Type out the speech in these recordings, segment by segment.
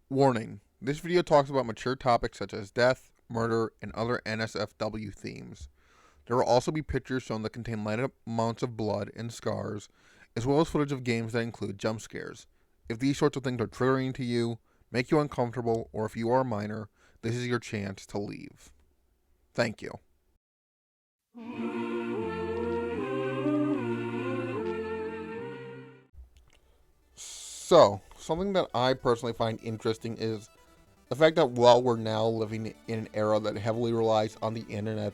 Warning: this video talks about mature topics such as death, murder, and other NSFW themes. There will also be pictures shown that contain light amounts of blood and scars, as well as footage of games that include jump scares. If these sorts of things are triggering to you, make you uncomfortable, or if you are a minor, this is your chance to leave. Thank you. So, something that I personally find interesting is the fact that while we're now living in an era that heavily relies on the internet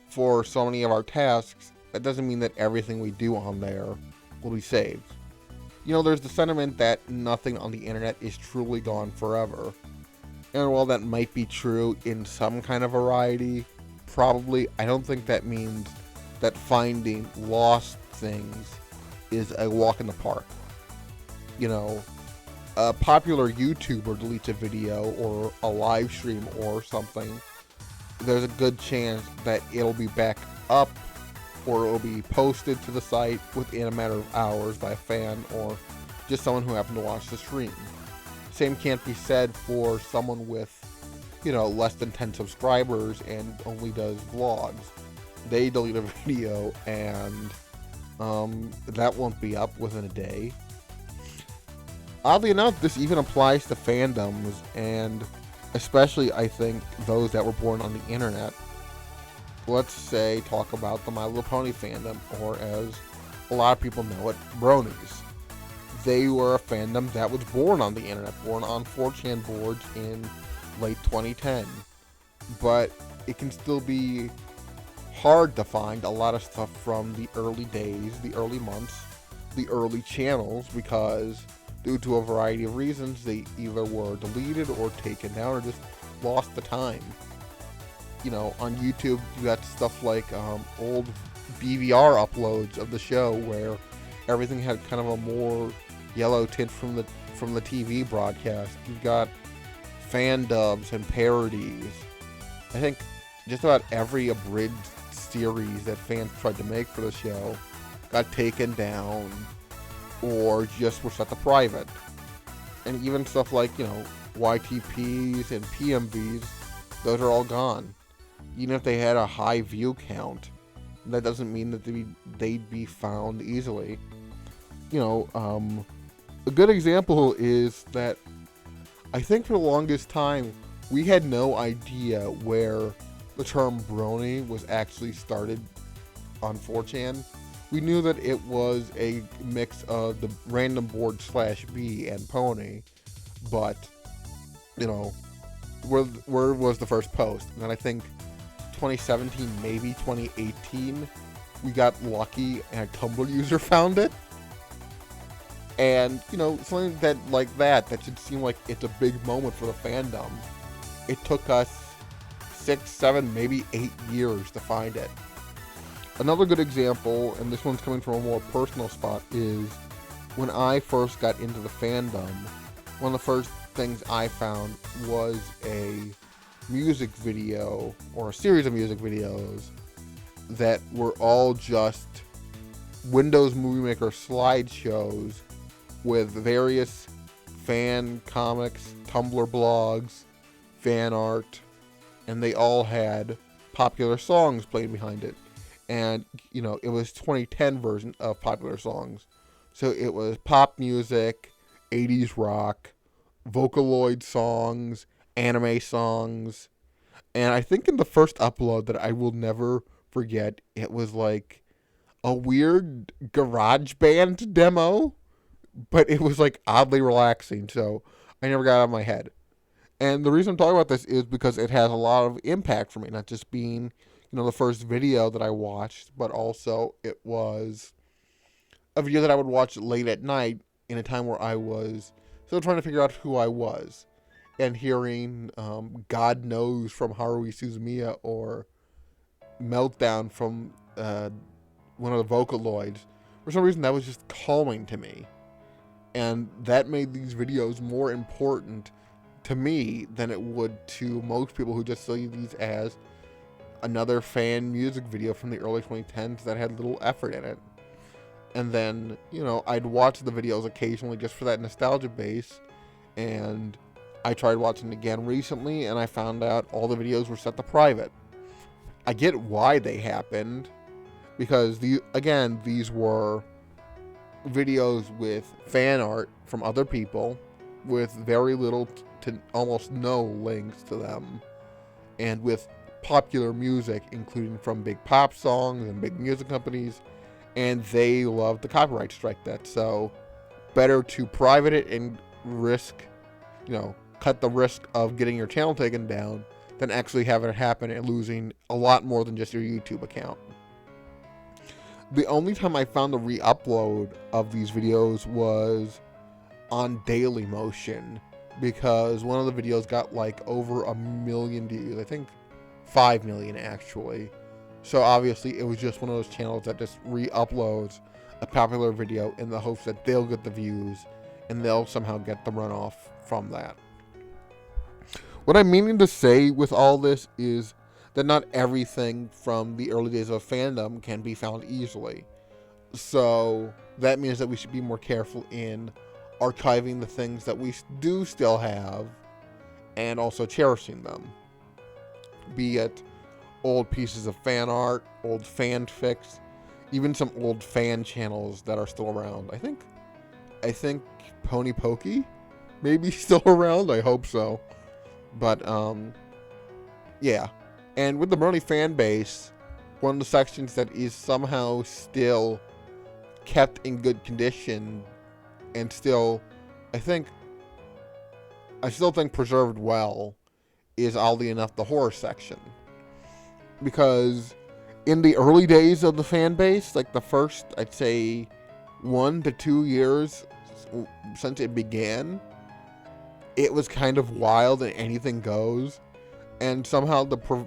for so many of our tasks, that doesn't mean that everything we do on there will be saved. There's the sentiment that nothing on the internet is truly gone forever. And while that might be true in some kind of variety, probably, I don't think that means that finding lost things is a walk in the park. A popular YouTuber deletes a video or a live stream or something, there's a good chance that it'll be back up or it'll be posted to the site within a matter of hours by a fan or just someone who happened to watch the stream. Same can't be said for someone with, less than 10 subscribers and only does vlogs. They delete a video and that won't be up within a day. Oddly enough, this even applies to fandoms, and especially, I think, those that were born on the internet. Let's say, talk about the My Little Pony fandom, or as a lot of people know it, Bronies. They were a fandom that was born on the internet, born on 4chan boards in late 2010. But it can still be hard to find a lot of stuff from the early days, the early months, the early channels, because due to a variety of reasons, they either were deleted or taken down or just lost the time. On YouTube, you got stuff like old BVR uploads of the show where everything had kind of a more yellow tint from the TV broadcast. You've got fan dubs and parodies. I think just about every abridged series that fans tried to make for the show got taken down or just were set to private. And even stuff like, YTPs and PMVs, those are all gone. Even if they had a high view count, that doesn't mean that they'd be found easily. A good example is that I think for the longest time, we had no idea where the term brony was actually started on 4chan. We knew that it was a mix of the random board /B and pony, but, where was the first post? And then I think 2017, maybe 2018, we got lucky and a Tumblr user found it. And, something that should seem like it's a big moment for the fandom. It took us 6, 7, maybe 8 years to find it. Another good example, and this one's coming from a more personal spot, is when I first got into the fandom, one of the first things I found was a music video, or a series of music videos, that were all just Windows Movie Maker slideshows with various fan comics, Tumblr blogs, fan art, and they all had popular songs played behind it. And, it was 2010 version of popular songs. So it was pop music, 80s rock, Vocaloid songs, anime songs. And I think in the first upload that I will never forget, it was like a weird garage band demo. But it was like oddly relaxing, so I never got out of my head. And the reason I'm talking about this is because it has a lot of impact for me, not just being the first video that I watched, but also it was a video that I would watch late at night in a time where I was still trying to figure out who I was. And hearing God Knows from Haruhi Suzumiya or Meltdown from one of the Vocaloids, for some reason that was just calming to me. And that made these videos more important to me than it would to most people who just see these as another fan music video from the early 2010s that had little effort in it. And then, I'd watch the videos occasionally just for that nostalgia base, and I tried watching it again recently, and I found out all the videos were set to private. I get why they happened, because these were videos with fan art from other people, with very little to almost no links to them, and with popular music, including from big pop songs and big music companies, and they love the copyright strike that. So better to private it and cut the risk of getting your channel taken down than actually have it happen and losing a lot more than just your YouTube account. The only time I found the re-upload of these videos was on Dailymotion, because one of the videos got like over 1 million views. I think 5 million actually. So obviously it was just one of those channels that just re-uploads a popular video in the hopes that they'll get the views and they'll somehow get the runoff from that. What I'm meaning to say with all this is that not everything from the early days of fandom can be found easily. So that means that we should be more careful in archiving the things that we do still have and also cherishing them. Be it old pieces of fan art, old fanfics, even some old fan channels that are still around. I think Pony Pokey maybe still around. I hope so. But yeah. And with the Brony fan base, one of the sections that is somehow still kept in good condition and still, I still think preserved well, is oddly enough the horror section. Because in the early days of the fan base, like the first, I'd say, 1 to 2 years since it began, it was kind of wild and anything goes. And somehow the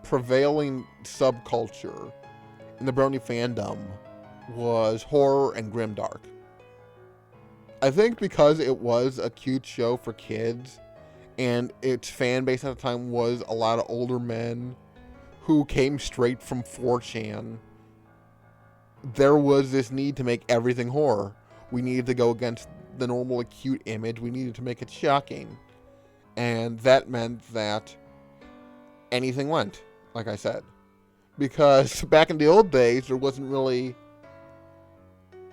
prevailing subculture in the Brony fandom was horror and grimdark. I think because it was a cute show for kids, and its fan base at the time was a lot of older men who came straight from 4chan, there was this need to make everything horror. We needed to go against the normal acute image. We needed to make it shocking. And that meant that anything went, like I said. Because back in the old days, there wasn't really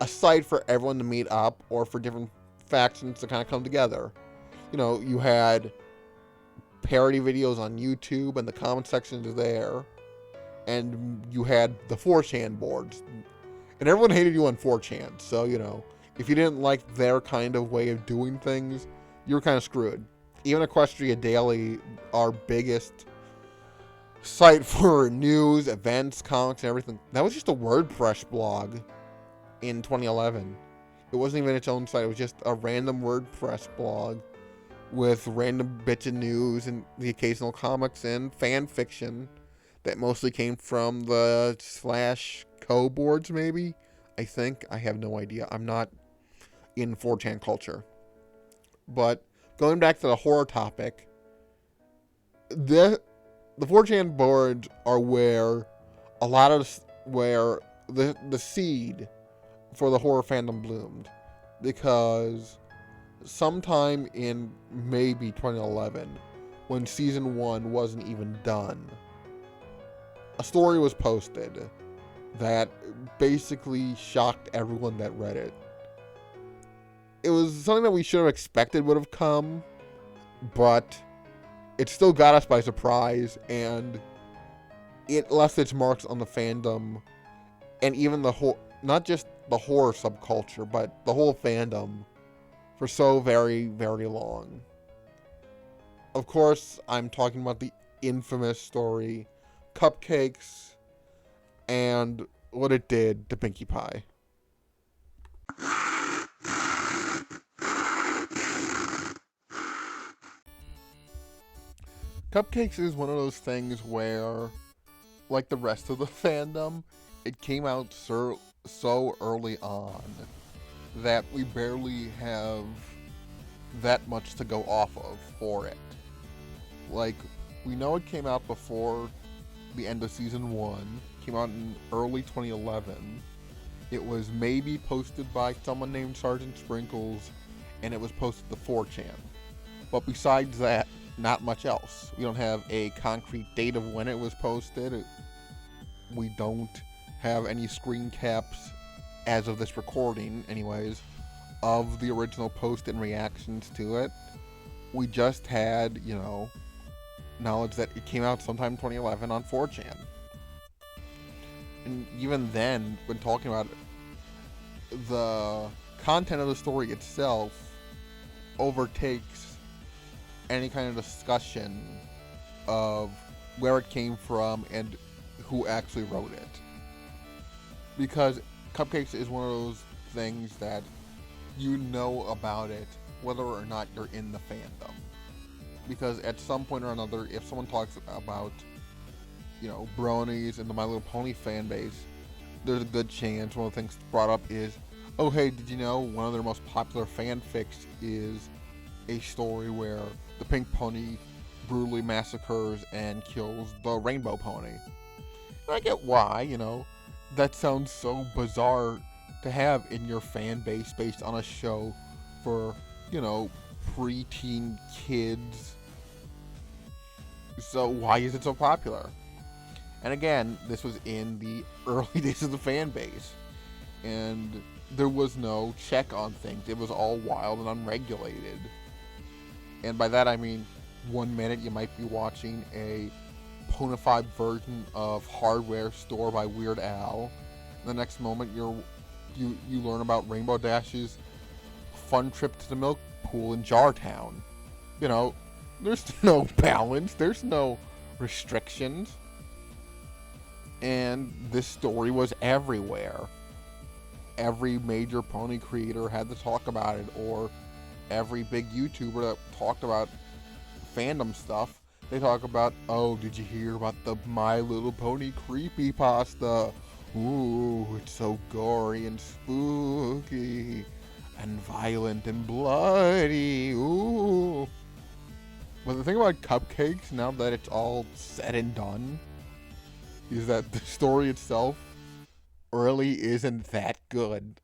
a site for everyone to meet up or for different factions to kind of come together. You know, you had parody videos on YouTube and the comment sections there. And you had the 4chan boards. And everyone hated you on 4chan. So, you know, if you didn't like their kind of way of doing things, you were kind of screwed. Even Equestria Daily, our biggest site for news, events, comics, and everything, that was just a WordPress blog in 2011. It wasn't even its own site. It was just a random WordPress blog with random bits of news and the occasional comics and fan fiction that mostly came from the /co boards, maybe? I think. I have no idea. I'm not in 4chan culture. But going back to the horror topic, the 4chan boards are where a lot of where the seed for the horror fandom bloomed, because sometime in maybe 2011, when season 1 wasn't even done, a story was posted that basically shocked everyone that read it. It was something that we should have expected would have come, but it still got us by surprise, and it left its marks on the fandom, and even the whole, not just the horror subculture, but the whole fandom for so very, very long. Of course, I'm talking about the infamous story Cupcakes and what it did to Pinkie Pie. Cupcakes is one of those things where, like the rest of the fandom, it came out so early on that we barely have that much to go off of for it. Like, we know it came out before the end of season 1, came out in early 2011. It was maybe posted by someone named Sergeant Sprinkles and it was posted to 4chan. But besides that, not much else. We don't have a concrete date of when it was posted. We don't have any screen caps, as of this recording anyways, of the original post and reactions to it. We just had, knowledge that it came out sometime in 2011 on 4chan. And even then, when talking about it, the content of the story itself overtakes any kind of discussion of where it came from and who actually wrote it. Because Cupcakes is one of those things that you know about it whether or not you're in the fandom. Because at some point or another, if someone talks about, bronies and the My Little Pony fan base, there's a good chance one of the things brought up is, oh hey, did you know one of their most popular fanfics is a story where the pink pony brutally massacres and kills the rainbow pony? And I get why, that sounds so bizarre to have in your fan base based on a show for, preteen kids. So why is it so popular? And again, this was in the early days of the fan base, and there was no check on things. It was all wild and unregulated. And by that I mean, one minute you might be watching a ponified version of Hardware Store by Weird Al. The next moment you learn about Rainbow Dash's fun trip to the milk pool in Jartown. There's no balance. There's no restrictions. And this story was everywhere. Every major pony creator had to talk about it, or every big YouTuber that talked about fandom stuff, they talk about, oh, did you hear about the My Little Pony creepypasta? Ooh, it's so gory and spooky and violent and bloody. Ooh. But the thing about Cupcakes, now that it's all said and done, is that the story itself really isn't that good.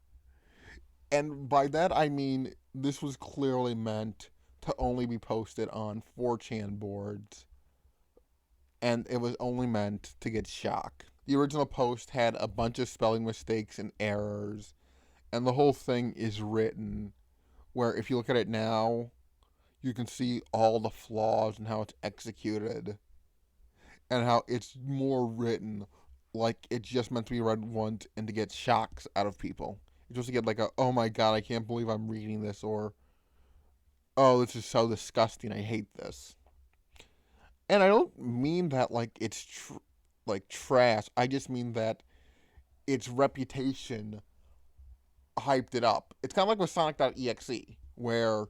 And by that I mean, this was clearly meant to only be posted on 4chan boards, and it was only meant to get shock. The original post had a bunch of spelling mistakes and errors, and the whole thing is written where if you look at it now, you can see all the flaws and how it's executed, and how it's more written like it's just meant to be read once and to get shocks out of people. It's supposed to get like a, oh my god, I can't believe I'm reading this, or, oh, this is so disgusting, I hate this. And I don't mean that like it's trash. I just mean that its reputation hyped it up. It's kind of like with Sonic.exe, where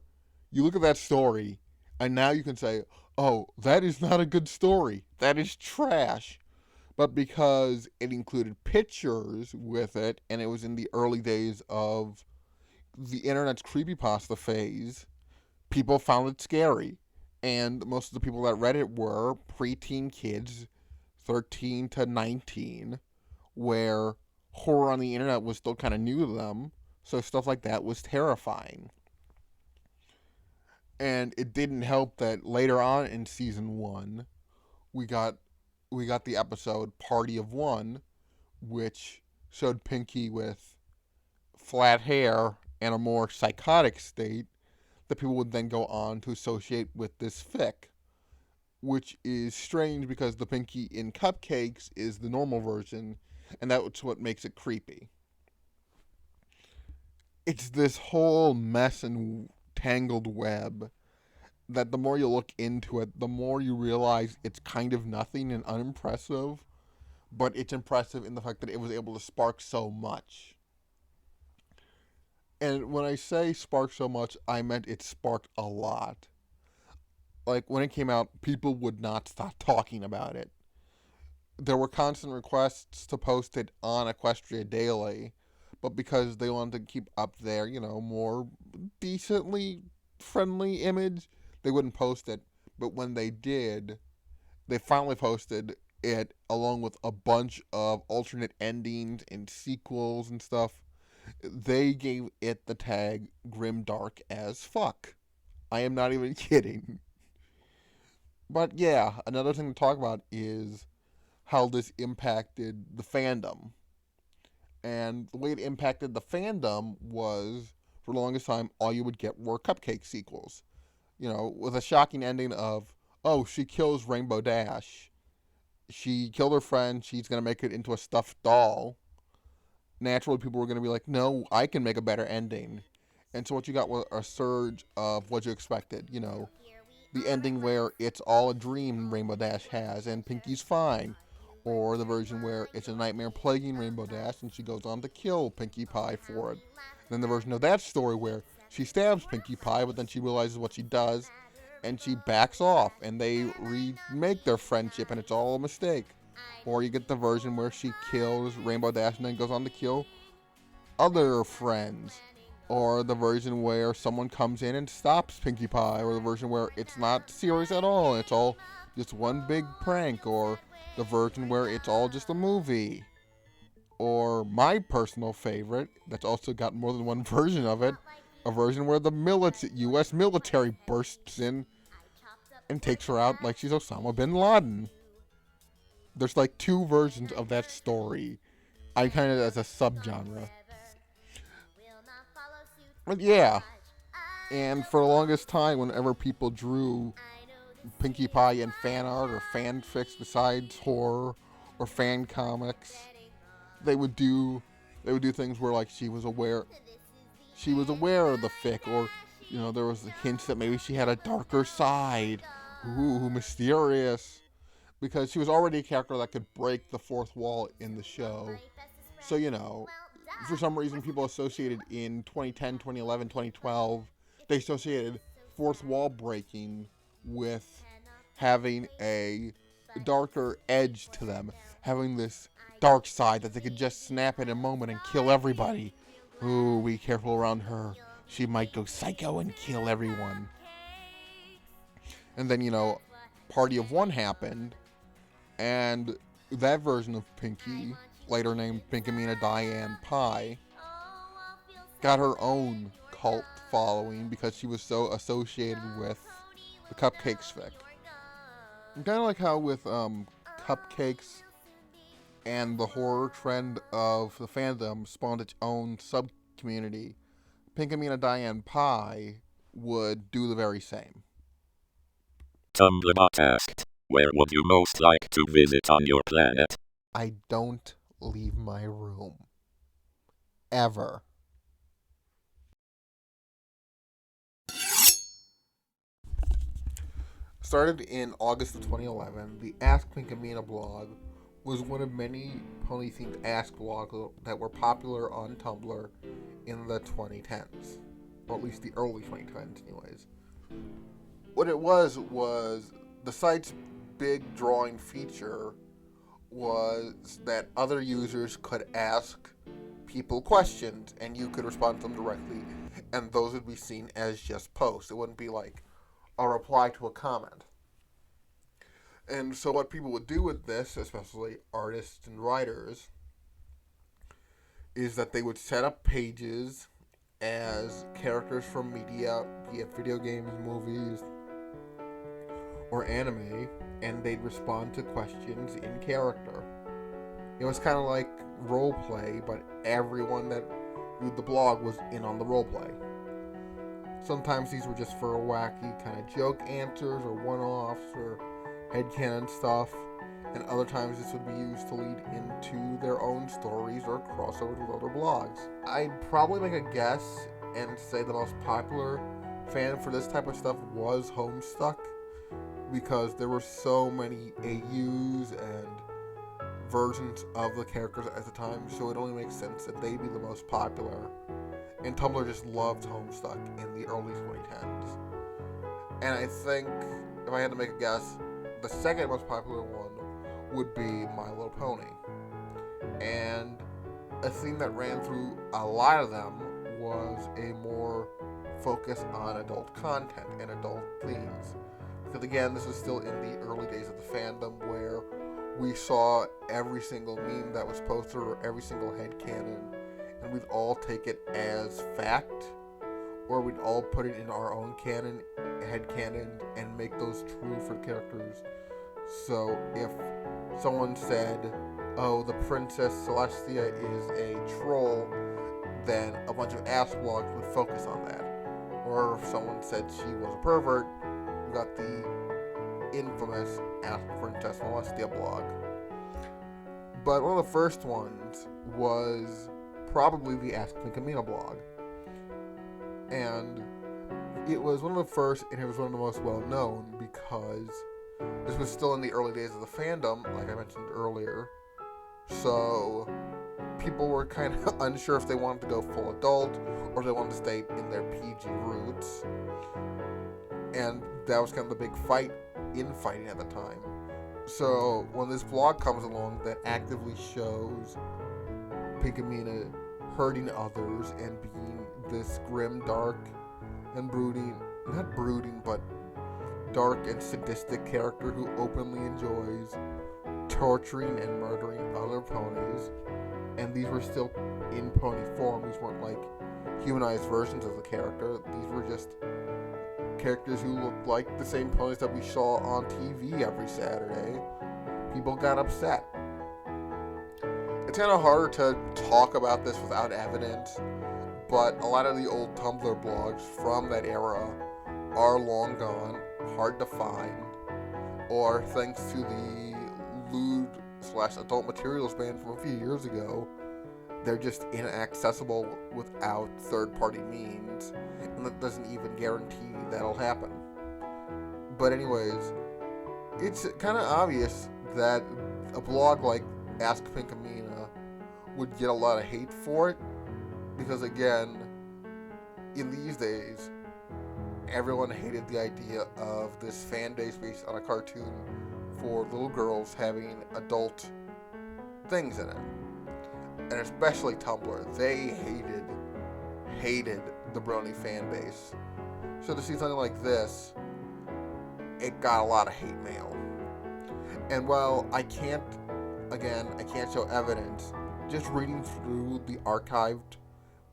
you look at that story, and now you can say, oh, that is not a good story. That is trash. But because it included pictures with it, and it was in the early days of the internet's creepypasta phase, people found it scary. And most of the people that read it were preteen kids, 13 to 19, where horror on the internet was still kind of new to them, so stuff like that was terrifying. And it didn't help that later on in season 1, we got the episode Party of One, which showed Pinky with flat hair and a more psychotic state that people would then go on to associate with this fic, which is strange because the Pinky in Cupcakes is the normal version, and that's what makes it creepy. It's this whole mess and tangled web that the more you look into it, the more you realize it's kind of nothing and unimpressive, but it's impressive in the fact that it was able to spark so much. And when I say spark so much, I meant it sparked a lot. Like, when it came out, people would not stop talking about it. There were constant requests to post it on Equestria Daily, but because they wanted to keep up their, more decently friendly image, they wouldn't post it. But when they did, they finally posted it along with a bunch of alternate endings and sequels and stuff They gave it the tag grimdark as fuck. I am not even kidding. But yeah, another thing to talk about is how this impacted the fandom. And the way it impacted the fandom was, for the longest time, all you would get were cupcake sequels. You know, with a shocking ending of, oh, she kills Rainbow Dash. She killed her friend. She's going to make it into a stuffed doll. Naturally, people were going to be like, no, I can make a better ending. And so what you got was a surge of what you expected. You know, the ending where it's all a dream Rainbow Dash has and Pinky's fine. Or the version where it's a nightmare plaguing Rainbow Dash and she goes on to kill Pinkie Pie for it. And then the version of that story where she stabs Pinkie Pie, but then she realizes what she does and she backs off and they remake their friendship and it's all a mistake. Or you get the version where she kills Rainbow Dash and then goes on to kill other friends. Or the version where someone comes in and stops Pinkie Pie. Or the version where it's not serious at all. It's all just one big prank. Or the version where it's all just a movie. Or my personal favorite, that's also got more than one version of it, a version where the U.S. military bursts in and takes her out like she's Osama bin Laden. There's like two versions of that story. I kind of as a subgenre. But yeah, and for the longest time, whenever people drew Pinkie Pie in fan art or fanfics besides horror or fan comics, they would do things where like she was aware of the fic, or you know there was hints that maybe she had a darker side. Ooh, mysterious. Because she was already a character that could break the fourth wall in the show. So, you know, for some reason people associated in 2010, 2011, 2012, they associated fourth wall breaking with having a darker edge to them, having this dark side that they could just snap in a moment and kill everybody. Ooh, be careful around her. She might go psycho and kill everyone. And then, you know, Party of One happened, and that version of Pinkie, later named Pinkamena Diane Pie, got her own cult following because she was so associated with the Cupcakes fic. And kind of like how with Cupcakes and the horror trend of the fandom spawned its own sub-community, Pinkamena Diane Pie would do the very same. Tumblrbot asked, where would you most like to visit on your planet? I don't leave my room. Ever. Started in August of 2011, the Ask Pinkamena blog was one of many pony-themed Ask blogs that were popular on Tumblr in the 2010s. Or at least the early 2010s anyways. What it was the site's big drawing feature was that other users could ask people questions and you could respond to them directly, and those would be seen as just posts. It wouldn't be like a reply to a comment. And so what people would do with this, especially artists and writers, is that they would set up pages as characters from media, be it video games, movies, or anime, and they'd respond to questions in character. It was kind of like roleplay, but everyone that viewed the blog was in on the roleplay. Sometimes these were just for wacky kind of joke answers or one-offs or headcanon stuff, and other times this would be used to lead into their own stories or crossovers with other blogs. I'd probably make a guess and say the most popular fan for this type of stuff was Homestuck, because there were so many AUs and versions of the characters at the time, so it only makes sense that they'd be the most popular. And Tumblr just loved Homestuck in the early 2010s. And I think, if I had to make a guess, the second most popular one would be My Little Pony. And a theme that ran through a lot of them was a more focus on adult content and adult themes. Because again, this is still in the early days of the fandom where we saw every single meme that was posted or every single headcanon and we'd all take it as fact, or we'd all put it in our own canon, head canon, and make those true for characters. So if someone said, oh, the Princess Celestia is a troll, then a bunch of ass blogs would focus on that. Or if someone said she was a pervert, we got the infamous Ask Princess Celestia blog. But one of the first ones was probably the Ask Pinkamena blog. And it was one of the first, and it was one of the most well-known, because this was still in the early days of the fandom, like I mentioned earlier. So people were kind of unsure if they wanted to go full adult, or if they wanted to stay in their PG roots. And that was kind of the big infighting at the time. So when this blog comes along that actively shows Pinkamena hurting others and being this grim, dark, and not brooding, but dark and sadistic character who openly enjoys torturing and murdering other ponies, and these were still in pony form. These weren't like humanized versions of the character. These were just characters who looked like the same ponies that we saw on TV every Saturday. People got upset. It's kind of harder to talk about this without evidence, but a lot of the old Tumblr blogs from that era are long gone, hard to find, or thanks to the lewd/adult materials ban from a few years ago, they're just inaccessible without third-party means, and that doesn't even guarantee that'll happen. But anyways, it's kind of obvious that a blog like Ask Pinkamena would get a lot of hate for it, because again, in these days, everyone hated the idea of this fan base based on a cartoon for little girls having adult things in it. And especially Tumblr. They hated the Brony fan base. So to see something like this, it got a lot of hate mail. And while I can't show evidence, just reading through the archived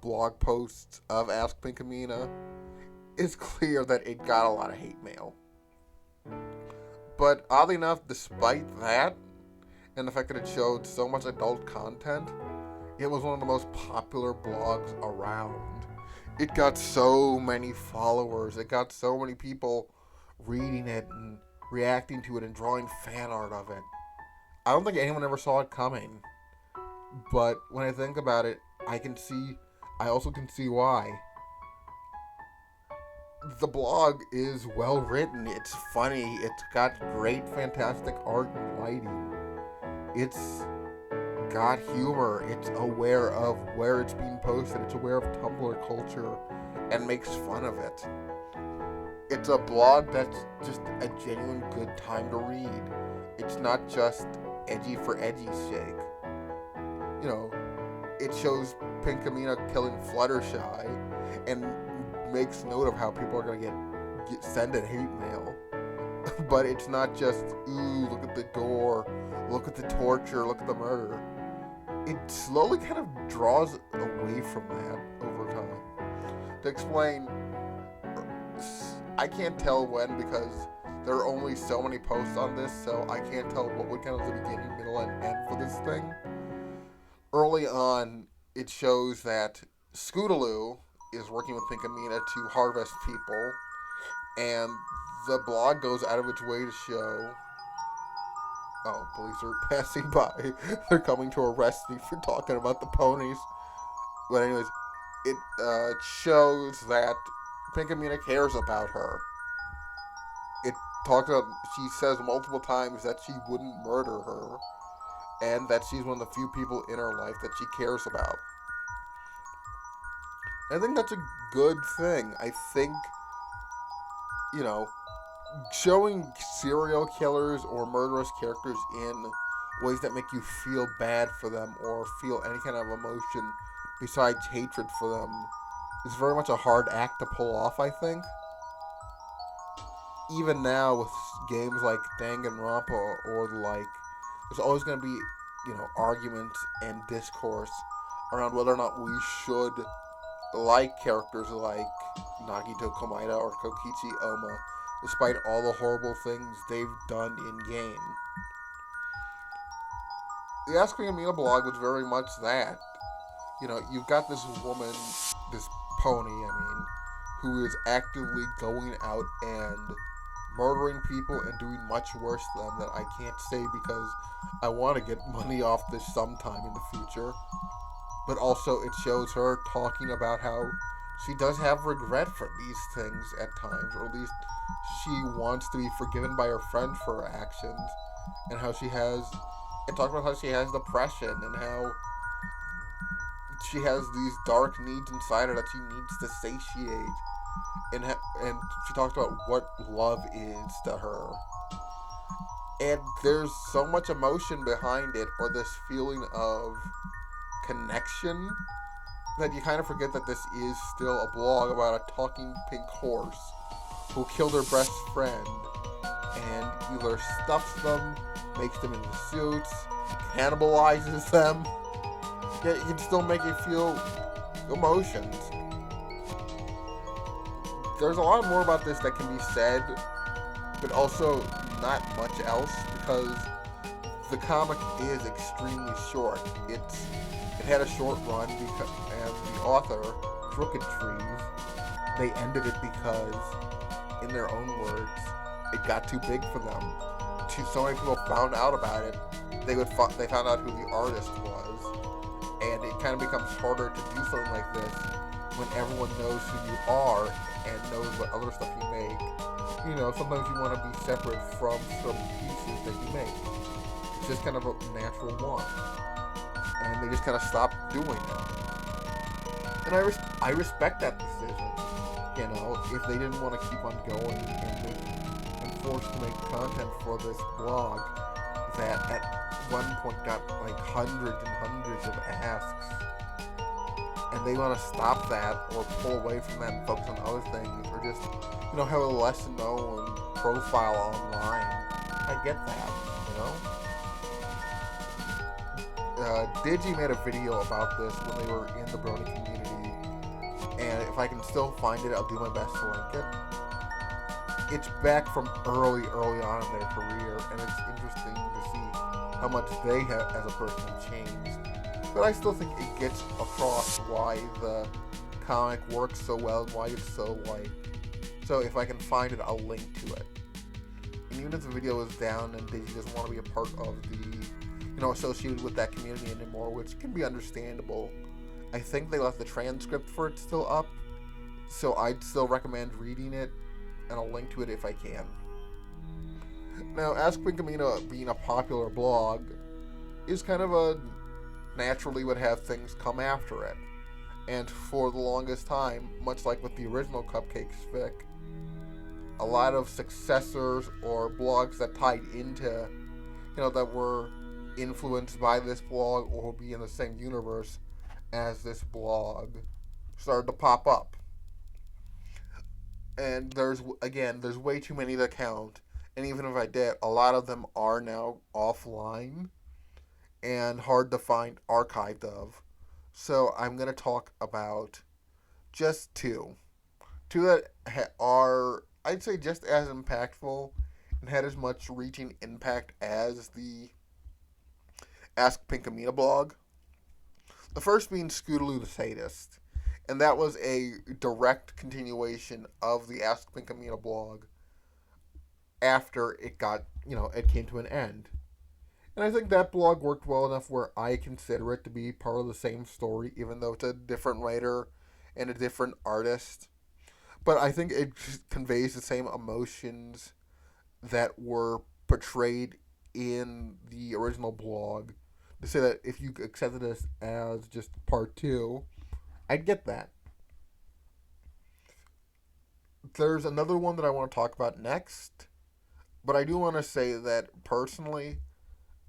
blog posts of Ask Pinkamena, it's clear that it got a lot of hate mail. But oddly enough, despite that, and the fact that it showed so much adult content, it was one of the most popular blogs around. It got so many followers, it got so many people reading it and reacting to it and drawing fan art of it. I don't think anyone ever saw it coming. But when I think about it, I also can see why. The blog is well written, it's funny, it's got great, fantastic art and lighting. It's got humor, it's aware of where it's being posted, it's aware of Tumblr culture, and makes fun of it. It's a blog that's just a genuine good time to read. It's not just edgy for edgy's sake. You know, it shows Pinkamena killing Fluttershy, and makes note of how people are going to get sent hate mail. But it's not just, ooh, look at the gore, look at the torture, look at the murder. It slowly kind of draws away from that over time. To explain, I can't tell when, because there are only so many posts on this, so I can't tell what would count as the beginning, middle, and end for this thing. Early on, it shows that Scootaloo is working with Pinkamena to harvest people, and the blog goes out of its way to show... Oh, police are passing by. They're coming to arrest me for talking about the ponies. But anyways, it shows that Pinkamena cares about her. She says multiple times that she wouldn't murder her, and that she's one of the few people in her life that she cares about. I think that's a good thing. I think, showing serial killers or murderous characters in ways that make you feel bad for them or feel any kind of emotion besides hatred for them is very much a hard act to pull off, I think. Even now with games like Danganronpa or the like, there's always going to be, arguments and discourse around whether or not we should like characters like Nagito Komaeda or Kokichi Oma, despite all the horrible things they've done in game. The Ask Me Amina blog was very much that. You know, you've got this woman, this pony, I mean, who is actively going out and murdering people and doing much worse to them that I can't say because I want to get money off this sometime in the future. But also, it shows her talking about how she does have regret for these things at times, or at least she wants to be forgiven by her friend for her actions, and how she has. It talks about how she has depression and how she has these dark needs inside her that she needs to satiate, and she talks about what love is to her. And there's so much emotion behind it, or this feeling of connection, that you kind of forget that this is still a blog about a talking pink horse who killed her best friend and either stuffs them, makes them into suits, cannibalizes them. Yet you can still make you feel emotions. There's a lot more about this that can be said, but also not much else because the comic is extremely short. It had a short run because, and the author, Crooked Trees, they ended it because, in their own words, it got too big for them. So many people found out about it. They found out who the artist was, and it kind of becomes harder to do something like this when everyone knows who you are and knows what other stuff you make. You know, sometimes you want to be separate from some pieces that you make. It's just kind of a natural one. And they just kind of stopped doing it. And I respect that decision. You know, if they didn't want to keep on going and forced to make content for this blog that at one point got like hundreds and hundreds of asks, and they want to stop that or pull away from that and focus on other things, or just, you know, have a less known profile online, I get that, you know? Digi made a video about this when they were in the Brony community, and if I can still find it, I'll do my best to link it. It's back from early on in their career, and it's interesting to see how much they have, as a person, have changed. But I still think it gets across why the comic works so well and why it's so liked. So if I can find it, I'll link to it. And even if the video is down and Digi doesn't want to be a part of the, you know, associated with that community anymore, which can be understandable, I think they left the transcript for it still up. So I'd still recommend reading it, and I'll link to it if I can. Now, Ask Pinkamena being a popular blog is kind of a naturally would have things come after it. And for the longest time, much like with the original Cupcakes fic, a lot of successors or blogs that tied into, you know, that were influenced by this blog or be in the same universe as this blog started to pop up. And there's way too many to count. And even if I did, a lot of them are now offline and hard to find archived of. So I'm going to talk about just two. Two that are, I'd say, just as impactful and had as much reaching impact as the Ask Pinkamena blog. The first being Scootaloo the Sadist. And that was a direct continuation of the Ask Pinkamena blog after it got, you know, it came to an end. And I think that blog worked well enough where I consider it to be part of the same story, even though it's a different writer and a different artist. But I think it conveys the same emotions that were portrayed in the original blog. To say that if you accepted this as just part two, I'd get that. There's another one that I want to talk about next, but I do want to say that personally,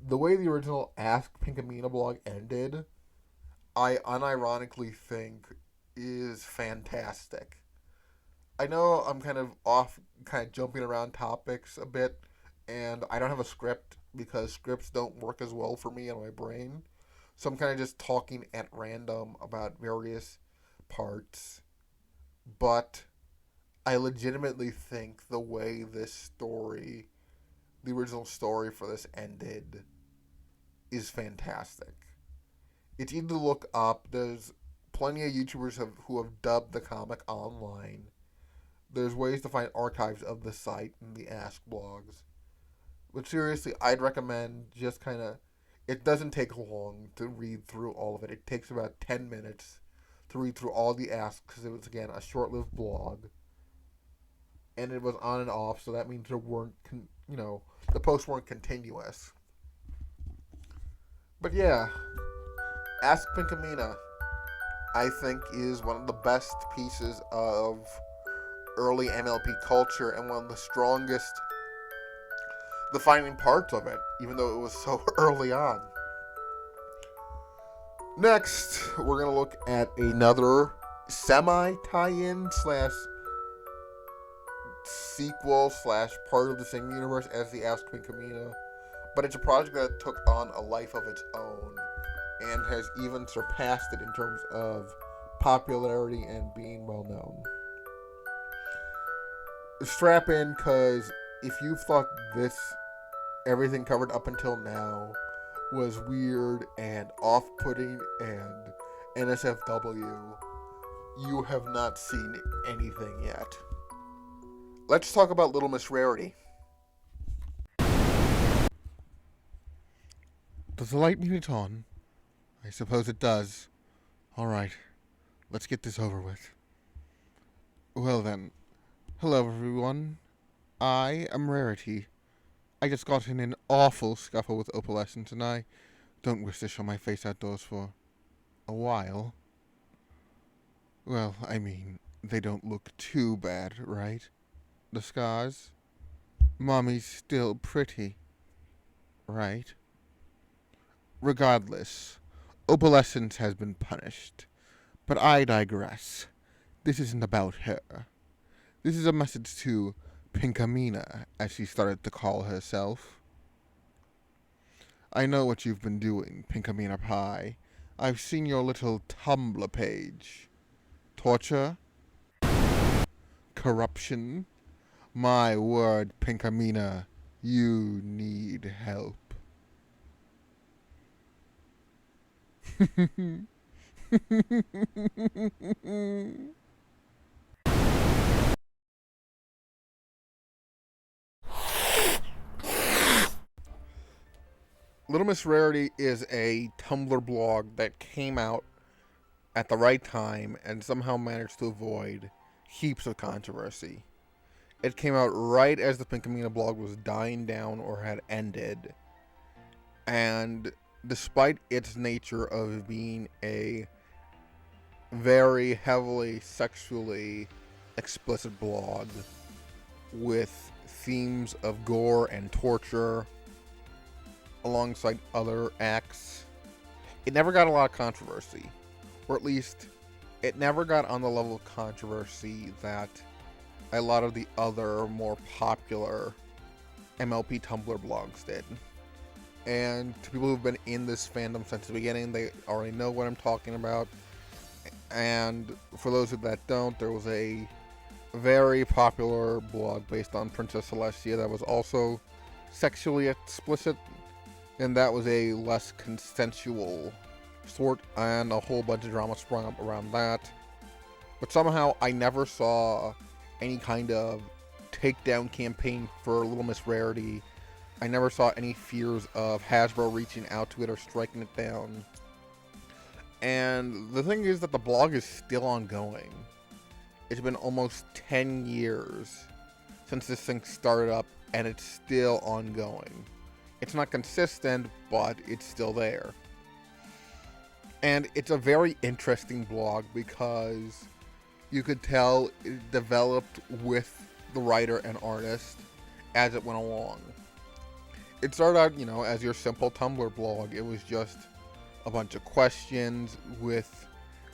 the way the original Ask Pinkamena blog ended, I unironically think is fantastic. I know I'm kind of jumping around topics a bit, and I don't have a script because scripts don't work as well for me in my brain. So I'm kind of just talking at random about various parts. But I legitimately think the way this story, the original story for this ended, is fantastic. It's easy to look up. There's plenty of YouTubers who have dubbed the comic online. There's ways to find archives of the site in the Ask blogs. But seriously, I'd recommend just kind of. It doesn't take long to read through all of it. It takes about 10 minutes to read through all the asks because it was, again, a short lived blog. And it was on and off, so that means there weren't, the posts weren't continuous. But yeah, Ask Pinkamena, I think, is one of the best pieces of early MLP culture and one of the strongest defining parts of it, even though it was so early on. Next, we're going to look at another semi-tie-in slash sequel slash part of the same universe as the Ask Pinkamena, but it's a project that took on a life of its own and has even surpassed it in terms of popularity and being well known. Strap in, because if you thought everything covered up until now was weird and off-putting and NSFW, you have not seen anything yet. Let's talk about Little Miss Rarity. Does the light mean it's on? I suppose it does. Alright, let's get this over with. Well then, hello everyone. I am Rarity. I just got in an awful scuffle with Opalescence and I don't wish to show my face outdoors for a while. Well, I mean, they don't look too bad, right? The scars? Mommy's still pretty, right? Regardless, Opalescence has been punished. But I digress. This isn't about her. This is a message to Pinkamena, as she started to call herself. I know what you've been doing, Pinkamena Pie. I've seen your little Tumblr page. Torture? Corruption? My word, Pinkamena, you need help. Little Miss Rarity is a Tumblr blog that came out at the right time and somehow managed to avoid heaps of controversy. It came out right as the Pinkamena blog was dying down or had ended. And despite its nature of being a very heavily sexually explicit blog with themes of gore and torture alongside other acts, it never got a lot of controversy. Or at least, it never got on the level of controversy that a lot of the other more popular MLP Tumblr blogs did. And to people who've been in this fandom since the beginning, they already know what I'm talking about. And for those that don't, there was a very popular blog based on Princess Celestia that was also sexually explicit, and that was a less consensual sort, and a whole bunch of drama sprung up around that. But somehow I never saw any kind of takedown campaign for Little Miss Rarity. I never saw any fears of Hasbro reaching out to it or striking it down. And the thing is that the blog is still ongoing. It's been almost 10 years since this thing started up, and it's still ongoing. It's not consistent, but it's still there. And it's a very interesting blog because you could tell it developed with the writer and artist as it went along. It started out, as your simple Tumblr blog. It was just a bunch of questions with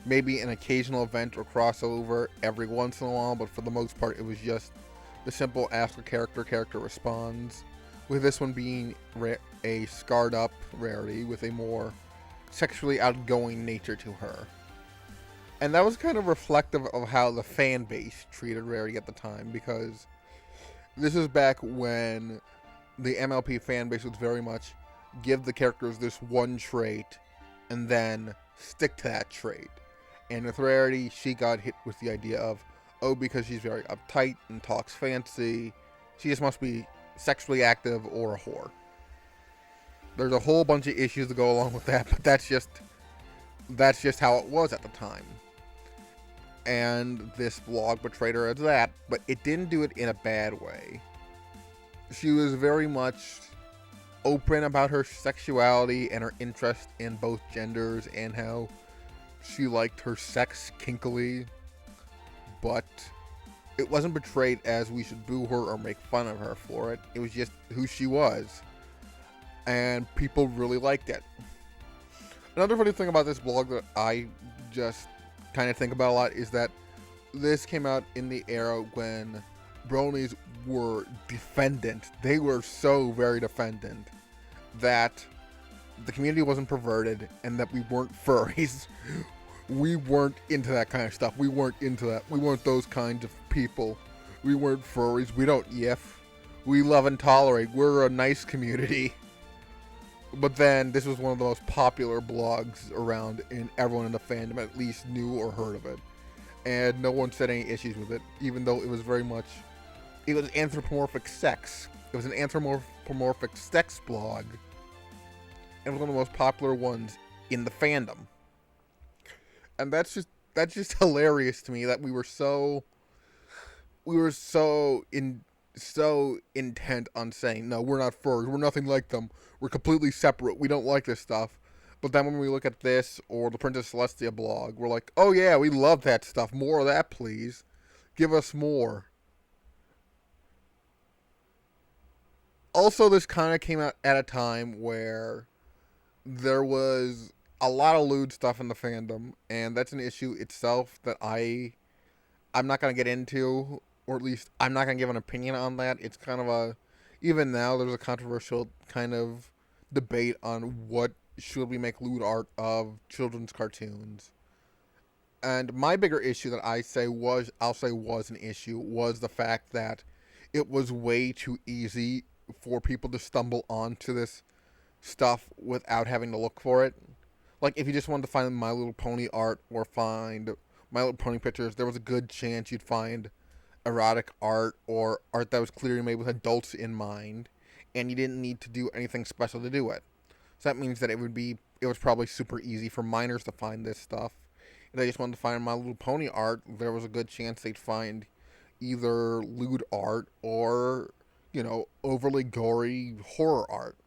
maybe an occasional event or crossover every once in a while, but for the most part it was just the simple ask a character responds, with this one being a scarred up Rarity with a more sexually outgoing nature to her. And that was kind of reflective of how the fan base treated Rarity at the time, because this is back when the MLP fan base was very much give the characters this one trait and then stick to that trait. And with Rarity, she got hit with the idea of, oh, because she's very uptight and talks fancy, she just must be sexually active or a whore. There's a whole bunch of issues to go along with that, but that's just how it was at the time. And this blog portrayed her as that, but it didn't do it in a bad way. She was very much open about her sexuality and her interest in both genders and how she liked her sex kinkily, but it wasn't portrayed as we should boo her or make fun of her for it. It was just who she was, and people really liked it. Another funny thing about this blog that I just kind of think about a lot is that this came out in the era when bronies were defendant. They were so very defendant that the community wasn't perverted and that we weren't furries. We weren't into that kind of stuff. We weren't into that. We weren't those kinds of people. We weren't furries. We don't yiff. We love and tolerate. We're a nice community. But then this was one of the most popular blogs around, and everyone in the fandom at least knew or heard of it. And no one said any issues with it, even though it was very much, it was anthropomorphic sex. It was an anthropomorphic sex blog. And it was one of the most popular ones in the fandom. And that's just hilarious to me that we were so intent on saying, no, we're not furries, we're nothing like them, we're completely separate, we don't like this stuff. But then when we look at this or the Princess Celestia blog, we're like, oh yeah, we love that stuff, more of that please, give us more. Also, this kind of came out at a time where there was a lot of lewd stuff in the fandom, and that's an issue itself that I'm not going to get into, or at least I'm not going to give an opinion on that. It's kind of even now there's a controversial kind of debate on what should we make lewd art of children's cartoons. And my bigger issue that I'll say was an issue was the fact that it was way too easy for people to stumble onto this stuff without having to look for it. Like, if you just wanted to find My Little Pony art or find My Little Pony pictures, there was a good chance you'd find erotic art or art that was clearly made with adults in mind, and you didn't need to do anything special to do it. So that means that it was probably super easy for minors to find this stuff. If they just wanted to find My Little Pony art, there was a good chance they'd find either lewd art or, overly gory horror art.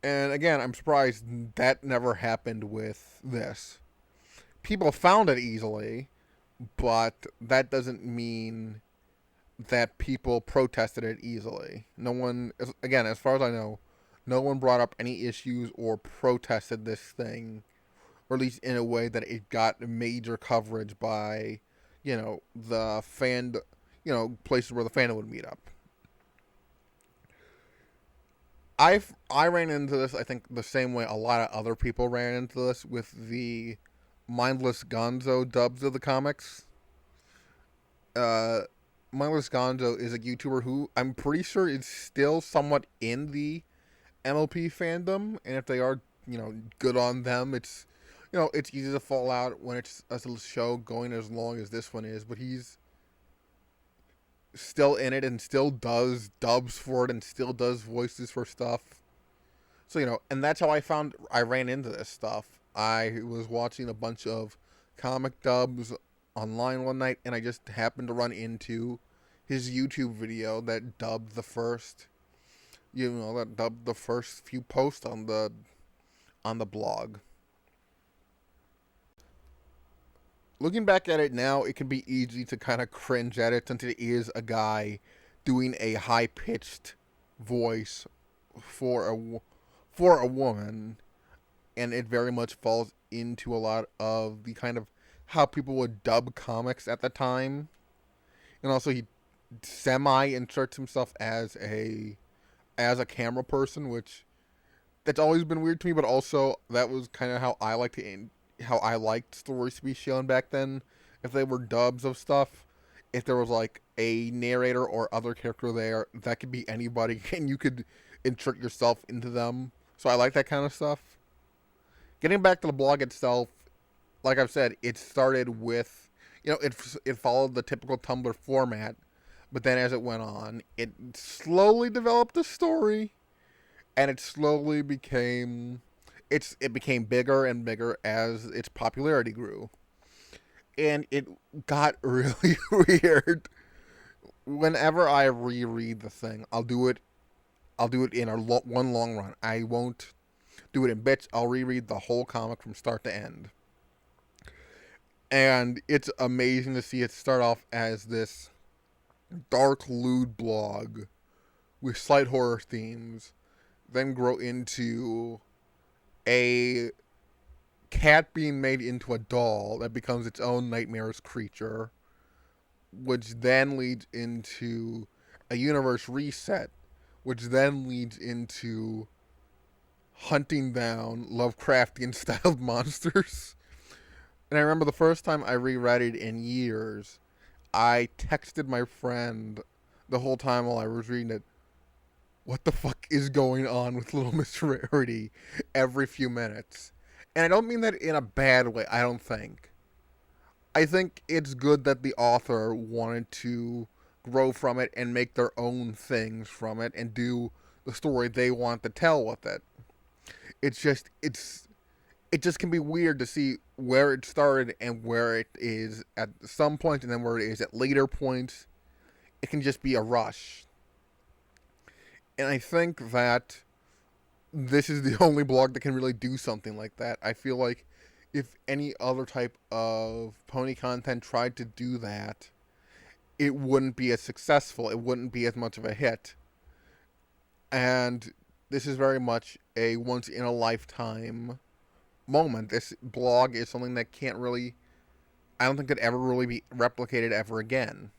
And again, I'm surprised that never happened with this. People found it easily, but that doesn't mean that people protested it easily. No one, again, as far as I know, no one brought up any issues or protested this thing, or at least in a way that it got major coverage by, the places where the fandom would meet up. I ran into this, I think, the same way a lot of other people ran into this with the Mindless Gonzo dubs of the comics. Mindless Gonzo is a YouTuber who I'm pretty sure is still somewhat in the MLP fandom, and if they are, good on them. It's, it's easy to fall out when it's a show going as long as this one is, but he's still in it and still does dubs for it and still does voices for stuff. So, and that's how I ran into this stuff. I was watching a bunch of comic dubs online one night, and I just happened to run into his YouTube video that dubbed the first few posts on the blog. Looking back at it now, it can be easy to kind of cringe at it since it is a guy doing a high-pitched voice for a woman, and it very much falls into a lot of the kind of how people would dub comics at the time. And also he semi-inserts himself as a camera person, which that's always been weird to me, but also that was kind of how I liked stories to be shown back then. If they were dubs of stuff, if there was like a narrator or other character there, that could be anybody, and you could insert yourself into them. So I like that kind of stuff. Getting back to the blog itself, like I've said, it started with, it followed the typical Tumblr format, but then as it went on, it slowly developed a story, and it slowly became, it became bigger and bigger as its popularity grew, and it got really weird. Whenever I reread the thing, I'll do it. I'll do it in one long run. I won't do it in bits. I'll reread the whole comic from start to end. And it's amazing to see it start off as this dark, lewd blog with slight horror themes, then grow into a cat being made into a doll that becomes its own nightmarish creature, which then leads into a universe reset, which then leads into hunting down Lovecraftian styled monsters. And I remember the first time I reread it in years, I texted my friend the whole time while I was reading it, what the fuck is going on with Little Miss Rarity every few minutes? And I don't mean that in a bad way, I don't think. I think it's good that the author wanted to grow from it and make their own things from it and do the story they want to tell with it. It just can be weird to see where it started and where it is at some point and then where it is at later points. It can just be a rush. And I think that this is the only blog that can really do something like that. I feel like if any other type of pony content tried to do that, it wouldn't be as successful. It wouldn't be as much of a hit. And this is very much a once-in-a-lifetime moment. This blog is something that can't really, I don't think could ever really be replicated ever again.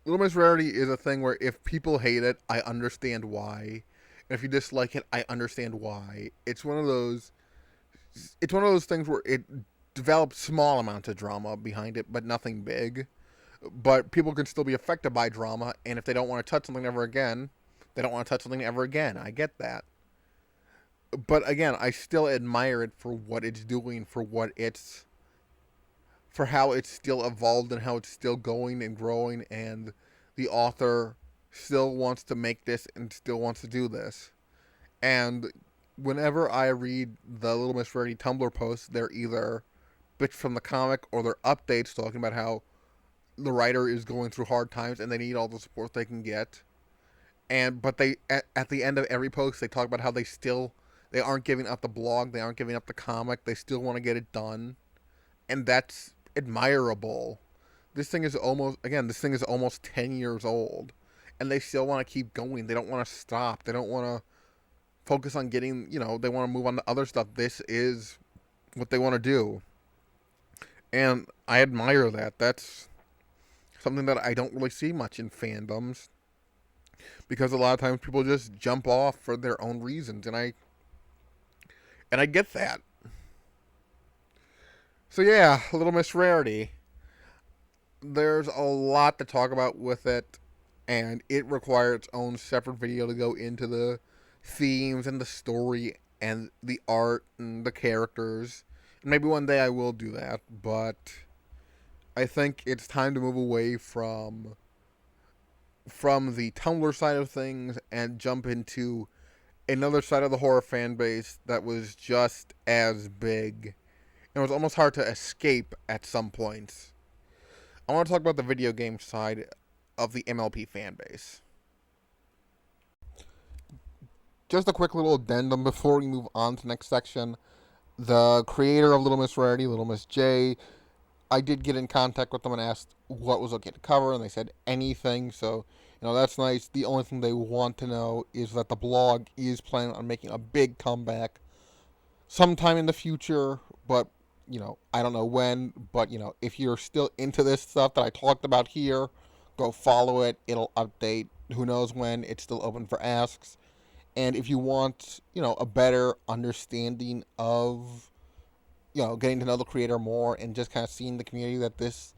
Little Miss Rarity is a thing where if people hate it, I understand why. And if you dislike it, I understand why. It's one of those things where it develops small amounts of drama behind it, but nothing big. But people can still be affected by drama, and if they don't want to touch something ever again, they don't want to touch something ever again. I get that. But again, I still admire it for what it's doing, for how it's still evolved and how it's still going and growing, and the author still wants to make this and still wants to do this. And whenever I read the Little Miss Rarity Tumblr posts, they're either bits from the comic or they're updates talking about how the writer is going through hard times and they need all the support they can get. But they at the end of every post they talk about how they aren't giving up the blog, they aren't giving up the comic, they still want to get it done. And that's admirable. This thing is almost 10 years old, and they still want to keep going. They don't want to stop. They don't want to focus on getting, they want to move on to other stuff. This is what they want to do. And I admire that. That's something that I don't really see much in fandoms, because a lot of times people just jump off for their own reasons, and I get that. So yeah, Little Miss Rarity. There's a lot to talk about with it, and it requires its own separate video to go into the themes and the story and the art and the characters. Maybe one day I will do that, but I think it's time to move away from the Tumblr side of things and jump into another side of the horror fan base that was just as big. And it was almost hard to escape at some points. I want to talk about the video game side of the MLP fan base. Just a quick little addendum before we move on to the next section. The creator of Little Miss Rarity, Little Miss J, I did get in contact with them and asked what was okay to cover, and they said anything, so, that's nice. The only thing they want to know is that the blog is planning on making a big comeback sometime in the future, but, I don't know when, but, if you're still into this stuff that I talked about here, go follow it. It'll update. Who knows when? It's still open for asks. And if you want, a better understanding of, getting to know the creator more and just kind of seeing the community that this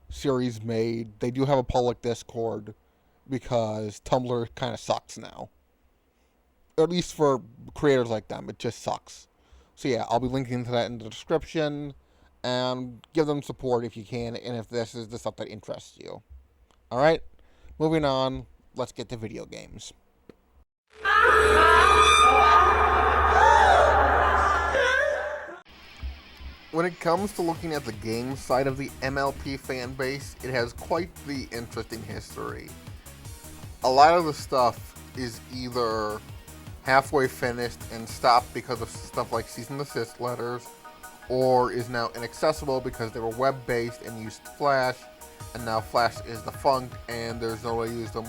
series made, they do have a public Discord because Tumblr kind of sucks now. At least for creators like them, it just sucks. So yeah, I'll be linking to that in the description, and give them support if you can, and if this is the stuff that interests you. Alright, moving on, let's get to video games. When it comes to looking at the game side of the MLP fan base, it has quite the interesting history. A lot of the stuff is either halfway finished and stopped because of stuff like cease and desist letters, or is now inaccessible because they were web-based and used Flash, and now Flash is defunct and there's no way to use them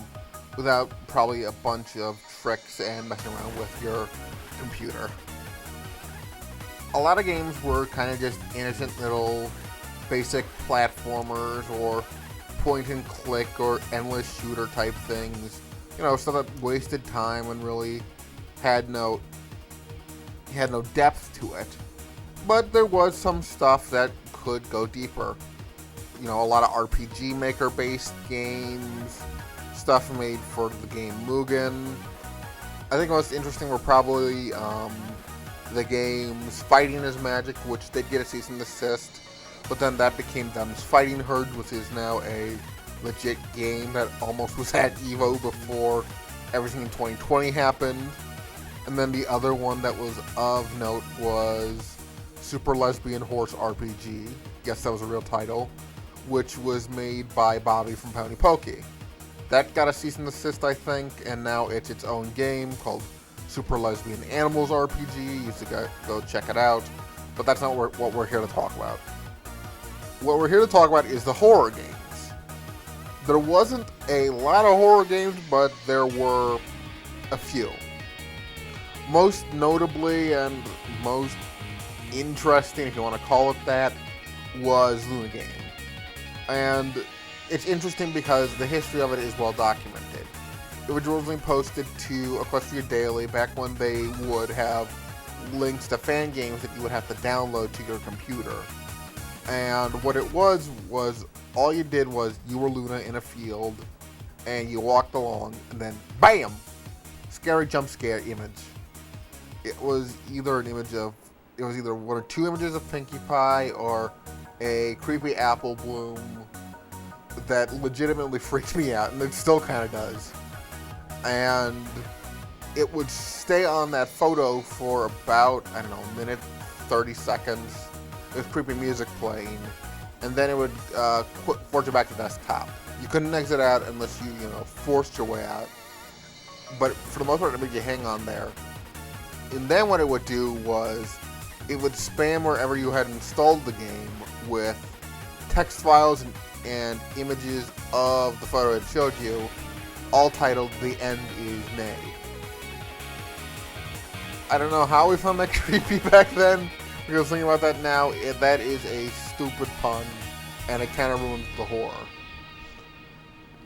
without probably a bunch of tricks and messing around with your computer. A lot of games were kind of just innocent little basic platformers or point and click or endless shooter type things. Stuff that wasted time and really had no depth to it. But there was some stuff that could go deeper. A lot of RPG Maker based games, stuff made for the game Mugen. I think most interesting were probably the games Fighting is Magic, which did get a cease and desist, but then that became Them's Fighting Herds, which is now a legit game that almost was at EVO before everything in 2020 happened. And then the other one that was of note was Super Lesbian Horse RPG. Yes, that was a real title, which was made by Bobby from Pony Pokey. That got a cease and desist, I think, and now it's its own game called Super Lesbian Animals RPG. You should go check it out. But that's not what we're here to talk about. What we're here to talk about is the horror games. There wasn't a lot of horror games, but there were a few. Most notably and most interesting, if you want to call it that, was Luna Game. And it's interesting because the history of it is well documented. It was originally posted to Equestria Daily back when they would have links to fan games that you would have to download to your computer. And what it was all you did was you were Luna in a field and you walked along and then BAM! Scary jump scare image. It was either one or two images of Pinkie Pie or a creepy apple bloom that legitimately freaked me out, and it still kind of does. And it would stay on that photo for about, a minute, 30 seconds with creepy music playing, and then it would force you back to desktop. You couldn't exit out unless you, forced your way out. But for the most part, it made you hang on there. And then what it would do was it would spam wherever you had installed the game with text files and images of the photo it showed you, all titled "The End Is Nay." I don't know how we found that creepy back then, because thinking about that now, that is a stupid pun, and it kind of ruins the horror.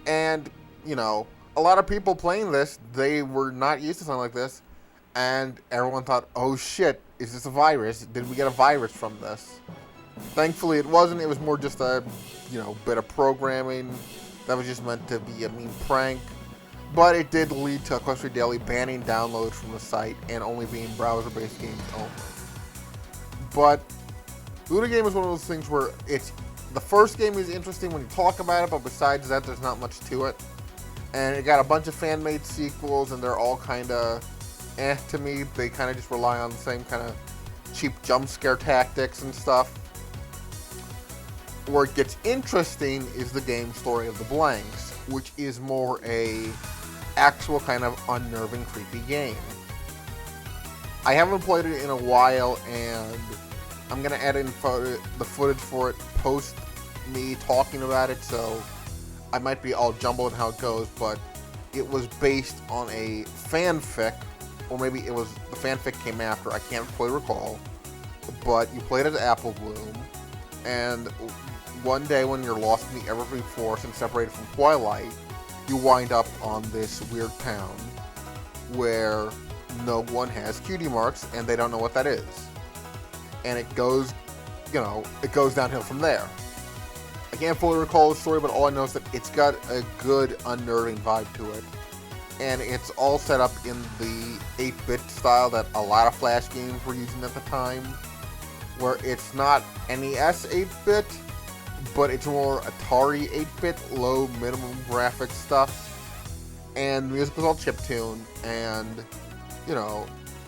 And, a lot of people playing this, they were not used to something like this, and everyone thought, oh shit, is this a virus? Did we get a virus from this? Thankfully it wasn't. It was more just a, bit of programming that was just meant to be a mean prank. But it did lead to Equestria Daily banning downloads from the site and only being browser-based games only. But Luna Game is one of those things where the first game is interesting when you talk about it, but besides that, there's not much to it. And it got a bunch of fan-made sequels, and they're all kind of to me. They kind of just rely on the same kind of cheap jump scare tactics and stuff. Where it gets interesting is the game Story of the Blanks, which is more a actual kind of unnerving, creepy game. I haven't played it in a while, and I'm going to add in the footage for it post me talking about it, so I might be all jumbled in how it goes, but it was based on a fanfic, or maybe the fanfic came after, I can't fully recall, but you played as Apple Bloom, and one day when you're lost in the Evergreen Forest and separated from Twilight, you wind up on this weird town where no one has cutie marks and they don't know what that is. And it goes, it goes downhill from there. I can't fully recall the story, but all I know is that it's got a good unnerving vibe to it. And it's all set up in the 8-bit style that a lot of Flash games were using at the time, where it's not NES 8-bit, but it's more Atari 8-bit, low minimum graphics stuff. And the music was all chiptune, and,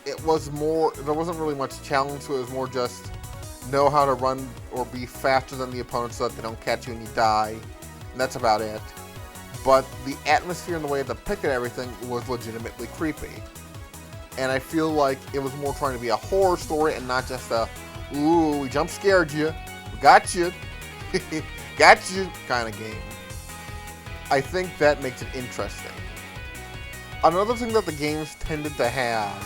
it was more, there wasn't really much challenge to it. It was more just know how to run or be faster than the opponent so that they don't catch you and you die. And that's about it. But the atmosphere and the way it depicted everything was legitimately creepy. And I feel like it was more trying to be a horror story and not just a, ooh, we jump scared you, we got you, got you kind of game. I think that makes it interesting. Another thing that the games tended to have,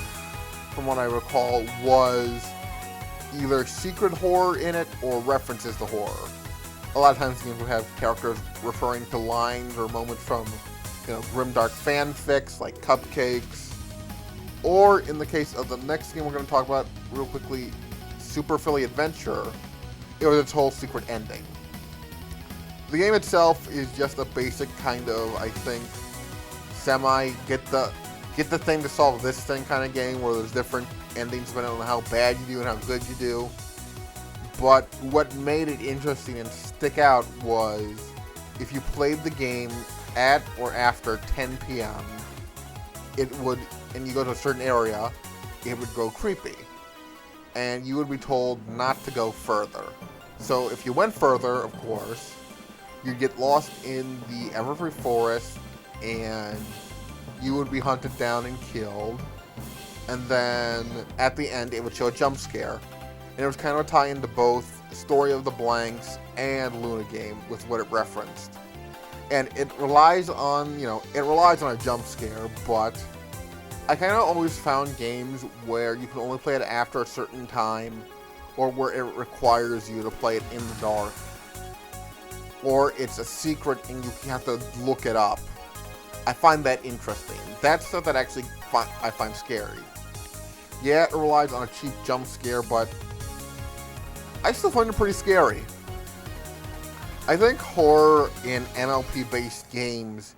from what I recall, was either secret horror in it or references to horror. A lot of times games would have characters referring to lines or moments from, grimdark fanfics like Cupcakes. Or in the case of the next game we're going to talk about real quickly, Super Philly Adventure, it was its whole secret ending. The game itself is just a basic kind of, I think, get the thing to solve this thing kind of game where there's different endings depending on how bad you do and how good you do. But what made it interesting and stick out was if you played the game at or after 10 p.m., and you go to a certain area, it would go creepy. And you would be told not to go further. So if you went further, of course, you'd get lost in the Everfree Forest and you would be hunted down and killed. And then at the end, it would show a jump scare. And it was kind of a tie into both Story of the Blanks and Luna Game with what it referenced. And it relies on, a jump scare, but I kind of always found games where you can only play it after a certain time, or where it requires you to play it in the dark, or it's a secret and you have to look it up. I find that interesting. That's stuff that actually I find scary. Yeah, it relies on a cheap jump scare, but I still find it pretty scary. I think horror in MLP-based games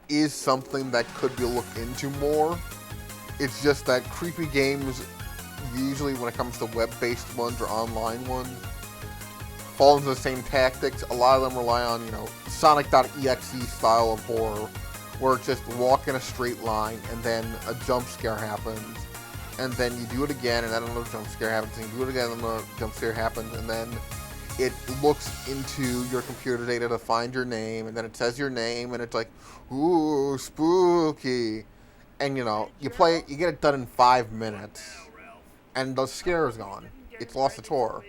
is something that could be looked into more. It's just that creepy games, usually when it comes to web-based ones or online ones, fall into the same tactics. A lot of them rely on, Sonic.exe style of horror, where it's just walk in a straight line and then a jump scare happens. And then you do it again, and then another jump scare happens, and you do it again, and another jump scare happens, and then it looks into your computer data to find your name, and then it says your name, and it's like, ooh, spooky. And, you play it, you get it done in 5 minutes, and the scare is gone. It's lost its horror.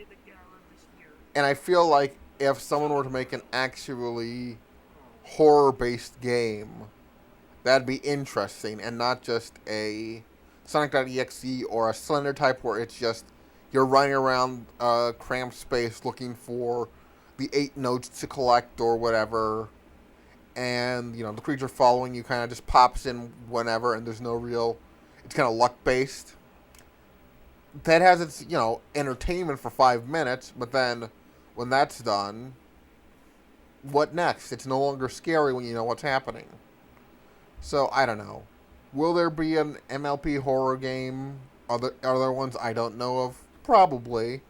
And I feel like if someone were to make an actually horror-based game, that'd be interesting, and not just a Sonic.exe or a Slender type where it's just you're running around a cramped space looking for the 8 notes to collect or whatever, and the creature following you kind of just pops in whenever, and there's no real, it's kind of luck based. That has its entertainment for 5 minutes, but then when that's done, what next? It's no longer scary when you know what's happening. So I don't know. Will there be an MLP horror game? Are there ones I don't know of? Probably.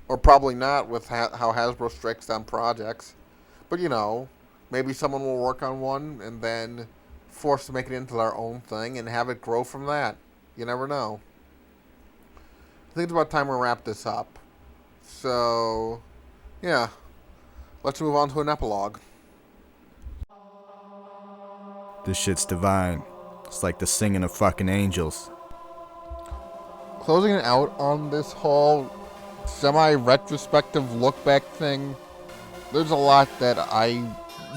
Or probably not with how Hasbro strikes down projects. But, maybe someone will work on one and then force to make it into their own thing and have it grow from that. You never know. I think it's about time we wrap this up. So, yeah. Let's move on to an epilogue. This shit's divine. It's like the singing of fucking angels. Closing it out on this whole semi-retrospective look-back thing, there's a lot that I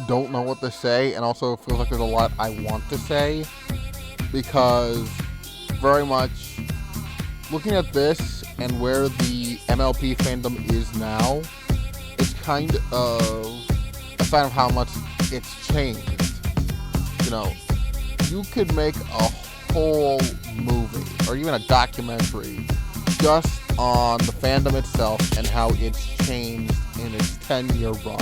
don't know what to say, and also it feels like there's a lot I want to say, because very much looking at this and where the MLP fandom is now, it's kind of a sign of how much it's changed. You could make a whole movie, or even a documentary, just on the fandom itself and how it's changed in its 10-year run.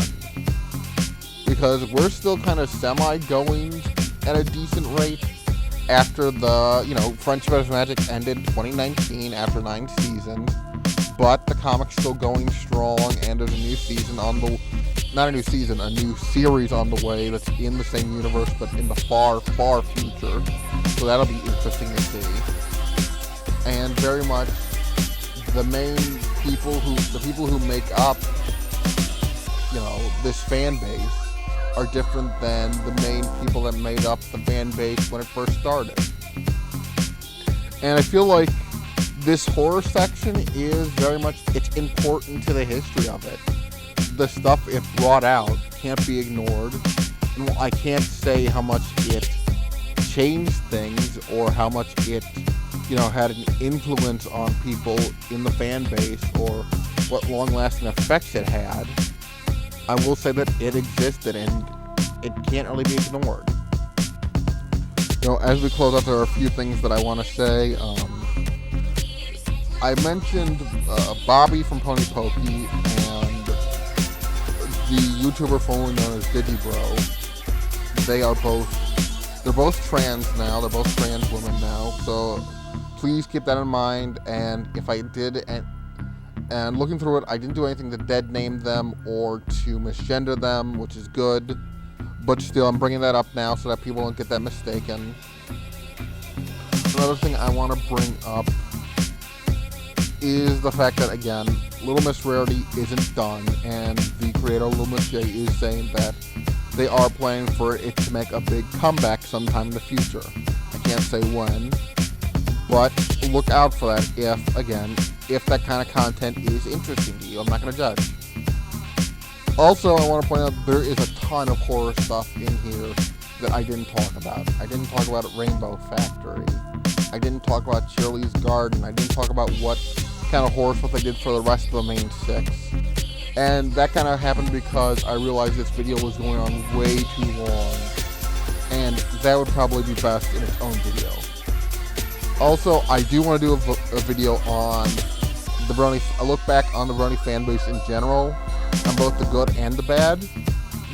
Because we're still kind of semi-going at a decent rate after the, Friendship as Magic ended 2019 after 9 seasons, but the comic's still going strong, and there's a new season not a new season, a new series on the way that's in the same universe, but in the far, far future. So that'll be interesting to see. And very much the people who make up, this fan base are different than the main people that made up the fan base when it first started. And I feel like this horror section is very much, it's important to the history of it. The stuff it brought out can't be ignored. And I can't say how much it changed things or how much it, had an influence on people in the fan base or what long-lasting effects it had. I will say that it existed and it can't really be ignored. As we close out, there are a few things that I want to say. I mentioned Bobby from Pony Pokey and the YouTuber formerly known as Digibro. They're both trans now. They're both trans women now. So please keep that in mind. And if I did, and looking through it, I didn't do anything to dead name them or to misgender them, which is good. But still, I'm bringing that up now so that people don't get that mistaken. Another thing I want to bring up is the fact that, again, Little Miss Rarity isn't done, and the creator, Little Miss J, is saying that they are planning for it to make a big comeback sometime in the future. I can't say when, but look out for that if that kind of content is interesting to you. I'm not going to judge. Also, I want to point out there is a ton of horror stuff in here that I didn't talk about. I didn't talk about Rainbow Factory. I didn't talk about Shirley's Garden. I didn't talk about what kind of horror stuff they did for the rest of the main 6. And that kind of happened because I realized this video was going on way too long. And that would probably be best in its own video. Also, I do want to do a video on the Brony, a look back on the Brony fanbase in general, on both the good and the bad,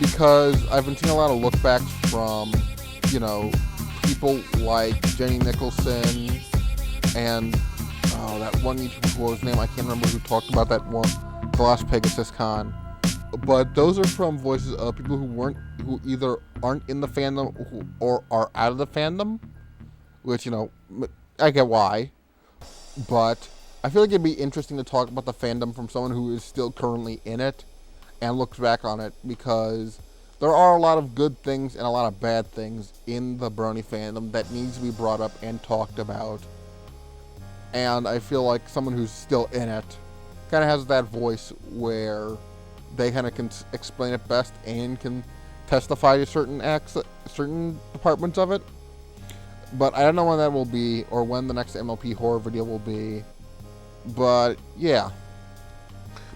because I've been seeing a lot of look backs from, people like Jenny Nicholson and that one YouTuber whose name I can't remember who talked about that one, the last Pegasus Con. But those are from voices of people who either aren't in the fandom or are out of the fandom, which, I get why, but I feel like it'd be interesting to talk about the fandom from someone who is still currently in it and looks back on it, because there are a lot of good things and a lot of bad things in the Brony fandom that needs to be brought up and talked about. And I feel like someone who's still in it kind of has that voice where they kind of can explain it best and can testify to certain departments of it. But I don't know when that will be, or when the next MLP horror video will be. But yeah,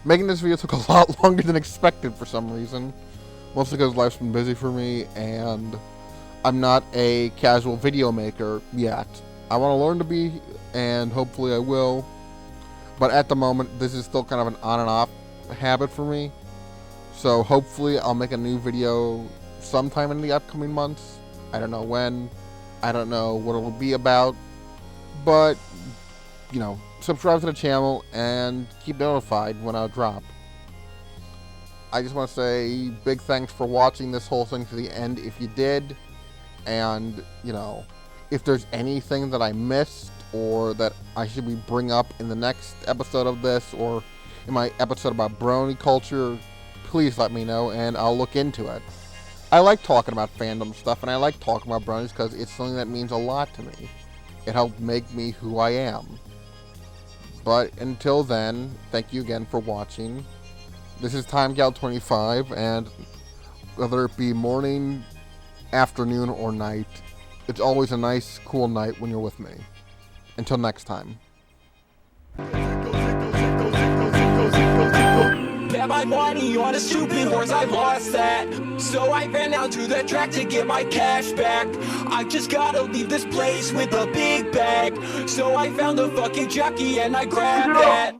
making this video took a lot longer than expected for some reason. Mostly because life's been busy for me, and I'm not a casual video maker yet. I want to learn to be, and hopefully I will. But at the moment, this is still kind of an on and off habit for me. So hopefully I'll make a new video sometime in the upcoming months. I don't know when. I don't know what it will be about. But, subscribe to the channel and keep notified when I drop. I just want to say big thanks for watching this whole thing to the end if you did. And, if there's anything that I missed or that I should bring up in the next episode of this or in my episode about Brony culture, please let me know and I'll look into it. I like talking about fandom stuff, and I like talking about Bronies because it's something that means a lot to me. It helped make me who I am. But until then, thank you again for watching. This is TimeGal25, and whether it be morning, afternoon, or night, it's always a nice, cool night when you're with me. Until next time. my money on a stupid horse, I lost that. So I ran out to the track to get my cash back. I just gotta leave this place with a big bag. So I found a fucking jockey and I grabbed that.